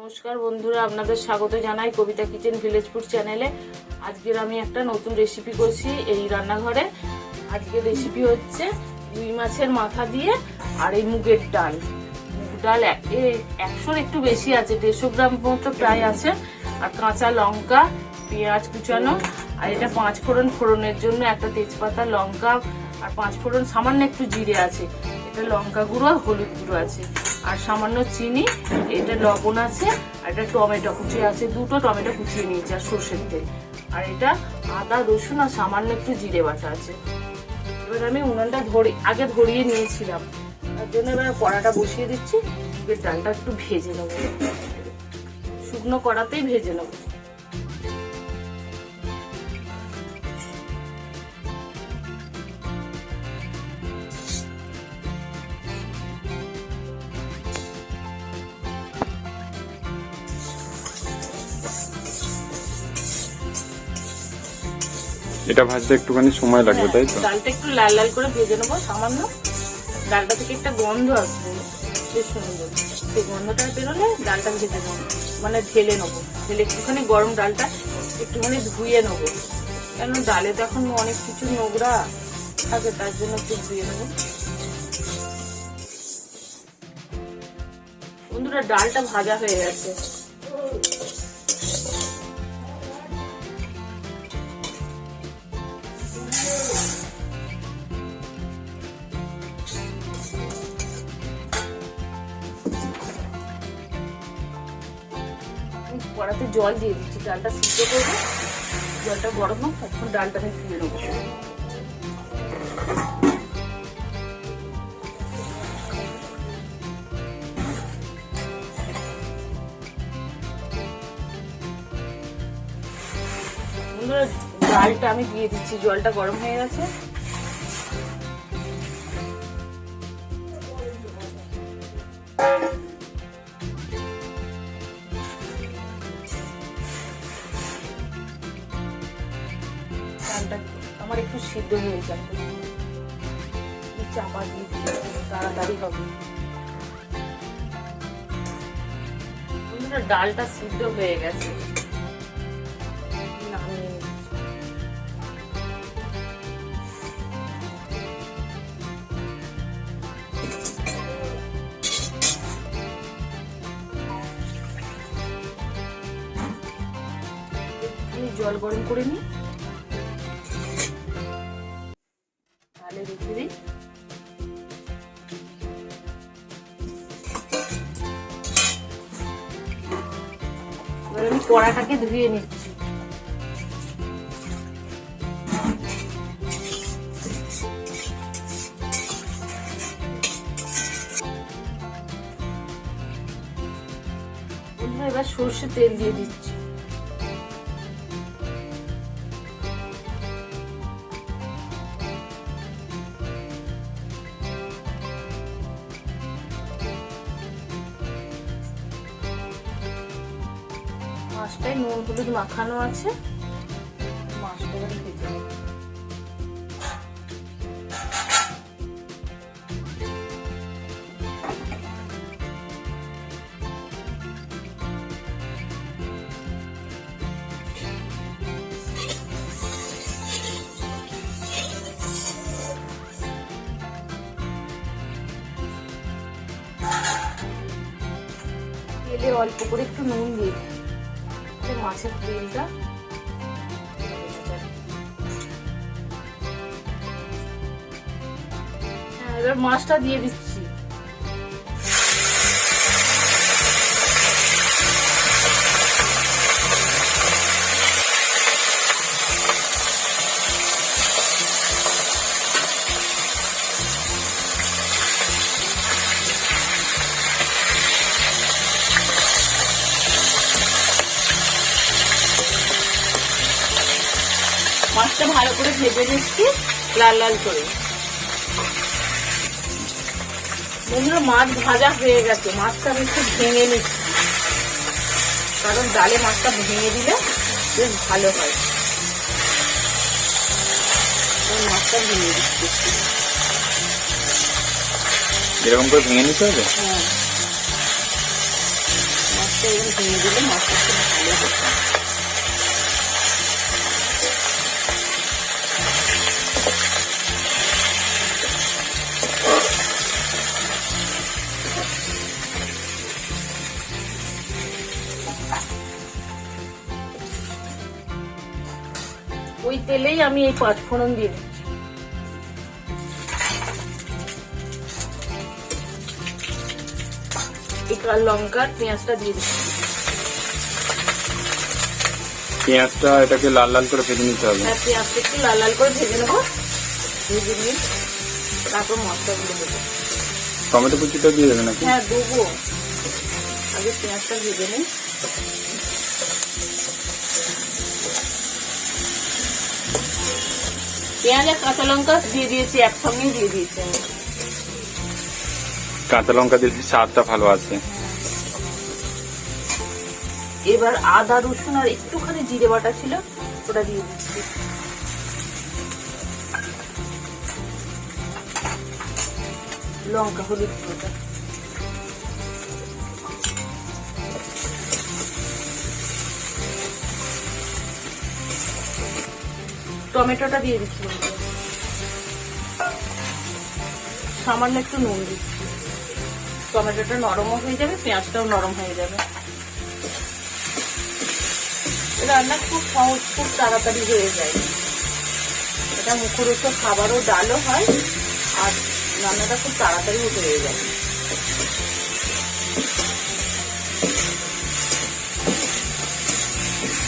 নমস্কার বন্ধুরা, আপনাদের স্বাগত জানাই কবিতা কিচেন ভিলেজ ফুড চ্যানেলে। আজকের আমি একটা নতুন রেসিপি করছি এই রান্নাঘরে। আজকের রেসিপি হচ্ছে রুই মাছের মাথা দিয়ে আর এই মুগের ডাল। মুগ ডাল 100-র একটু বেশি আছে, 150 গ্রাম মতো প্রায় আছে। আর কাঁচা লঙ্কা, পেঁয়াজ কুচানো, আর এটা 5 ফোড়নের জন্য একটা তেজপাতা, লঙ্কা আর 5 ফোড়ন, সামান্য একটু জিরে আছে, এটা লঙ্কা গুঁড়ো, হলুদ গুঁড়ো আছে আর সামান্য চিনি, এটা লবণ আছে আর এটা টমেটো কুচি আছে, 2টো টমেটো কুচিয়ে নিয়েছি আর সর্ষের তেল, আর এটা আদা রসুন আর সামান্য একটু জিরে বাটা আছে। এবার আমি উনুনটা আগে ধরিয়ে নিয়েছিলাম, তার জন্য এবার কড়াটা বসিয়ে দিচ্ছি। মুগের ডালটা একটু ভেজে নেবো, শুকনো কড়াতেই ভেজে নেবো। এটা ভাজতে একটুখানি সময় লাগবে, তাই তো? ডালটা একটু লাল লাল করে ভেজে নেবো সামান্য। ডালটা থেকে একটা গন্ধ আসবে বেশ সুন্দর, সেই গন্ধটা বেরোলে ডালটা ভেজে নেবো, মানে ঢেলে নেবো। ঢেলে একটুখানি গরম ডালটা একটুখানি ধুয়ে নেবো, কেন ডালে তো এখন অনেক কিছু নোংরা থাকে, তার জন্য একটু ধুয়ে নেবো। বন্ধুরা, ডালটা ভাজা হয়ে গেছে। কড়াতে জল দিয়ে দিচ্ছি, ডালটা সিদ্ধ করবো। জলটা গরম হোক, তখন ডালটা আমি ধুয়ে নেবো। ডালটা আমি দিয়ে দিচ্ছি, জলটা গরম হয়ে গেছে। আমার একটু সিদ্ধ হয়ে যাবে, চাপা দিয়ে তাড়াতাড়ি হবে। ডালটা সিদ্ধ হয়ে গেছে, জল গরম করে নিই, তাহলে রেখে দিই। এবার আমি কড়াটাকে ধুয়ে নিচ্ছি। এবার সর্ষের তেল দিয়ে দিচ্ছি। মাছটায় নুন হলুদ মাখানো আছে, মাছটা এবার ভেজে নেব। তেলে অল্প করে একটু নুন দিয়ে মাছের তেলটা, এবার মাছটা দিয়ে দিচ্ছি। মাছটা ভালো করে ভেজে নিচ্ছি লাল লাল করে। বন্ধুরা, মাছ ভাজা হয়ে গেছে, মাছটা আমি একটু ভেঙে নিচ্ছি, কারণ ডালে মাছটা ভেঙে দিলে বেশ ভালো হয়। মাছটা ভেঙে দিচ্ছি, এরকম করে ভেঙে নিতে হবে। হ্যাঁ, মাছটা এবার ভেঙে দিলে মাছটা খুব ভালো হবে। ওই তেলেই আমি এই 5 ফোড়ন দিয়ে দিচ্ছি। এই কাল লঙ্কার পেঁয়াজটা দিয়ে দিচ্ছি। পেঁয়াজটা এটাকে লাল লাল করে ভেজে নিতে হবে। হ্যাঁ, পেঁয়াজটা একটু লাল লাল করে ভেজে নেবো। ভেজে নিয়ে তারপর মশলাগুলো দেবো। টমেটো কুচিটা দিয়ে দেবে নাকি? হ্যাঁ, দেবো। আগে পেঁয়াজটা ভেজে নিই। পেঁয়াজ আর কাঁচা লঙ্কা দিয়ে দিয়েছি, একসঙ্গেই দিয়ে দিয়েছি আমি। কাঁচা লঙ্কা দিলে স্বাদটা ভালো আছে। এবার আদা রসুন আর একটুখানি জিরে বাটা ছিল ওটা দিয়ে দিচ্ছি। লঙ্কা হলুদ গুঁড়োটা, টমেটোটা দিয়ে দিচ্ছি, সামান্য একটু নুন দিচ্ছি। টমেটোটা নরমও হয়ে যাবে, পেঁয়াজটাও নরম হয়ে যাবে। রান্না খুব সহজ, খুব তাড়াতাড়ি হয়ে যায়। এটা মুখরোচক খাবারও, ডালও হয়, আর রান্নাটা খুব তাড়াতাড়ি হয়ে যায়।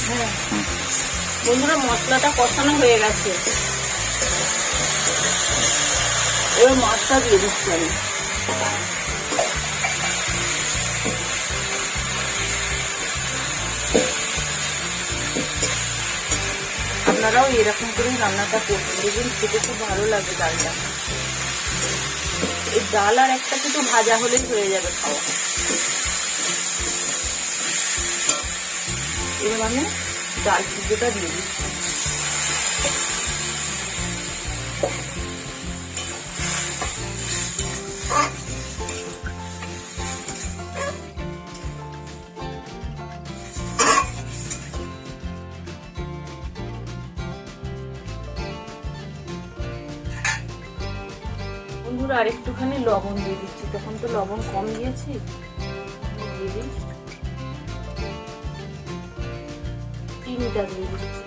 হ্যাঁ বন্ধুরা, মশলাটা কষানো হয়ে গেছে। এবার মাছটা দিয়ে দিচ্ছি আমি। আপনারাও এরকম করেই রান্নাটা করবেন, দেখবেন খেতে খুব ভালো লাগে ডালটা। এই ডাল আর একটা কিছু ভাজা হলেই হয়ে যাবে খাওয়া। এবার আমি ডাল সিদ্ধটা দিয়ে দিচ্ছি। বন্ধুরা, আর একটুখানি লবণ দিয়ে দিচ্ছি, তখন তো লবণ কম দিয়েছি। দিয়ে দিই, চিনিটা দিয়ে দিচ্ছি,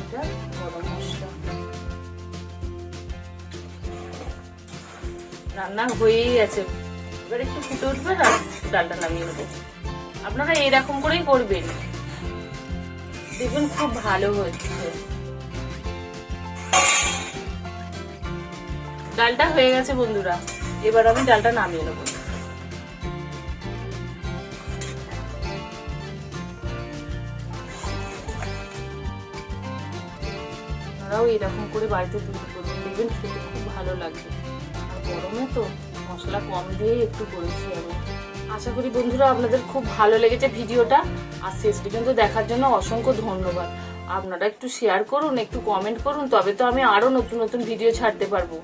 এটা গরম মশলা। রান্না হয়েই গেছে, এবার একটু ফুটে উঠবে না, ডালটা নামিয়ে নেবো। আপনারা এরকম করেই করবেন, দেখবেন খুব ভালো হচ্ছে। ডালটা হয়ে গেছে বন্ধুরা, এবার আমি ডালটা নামিয়ে নেবো। আপনারাও এরকম করে বাড়িতে তৈরি করবেন, দেখবেন খেতে খুব ভালো লাগবে। আর গরমে তো মশলা কম দিয়ে একটু করেছি আমি। আশা করি বন্ধুরা আপনাদের খুব ভালো লেগেছে ভিডিওটা, আর শেষ পর্যন্ত দেখার জন্য অসংখ্য ধন্যবাদ। আপনারা একটু শেয়ার করুন, একটু কমেন্ট করুন, তবে তো আমি আরো নতুন নতুন ভিডিও ছাড়তে পারবো।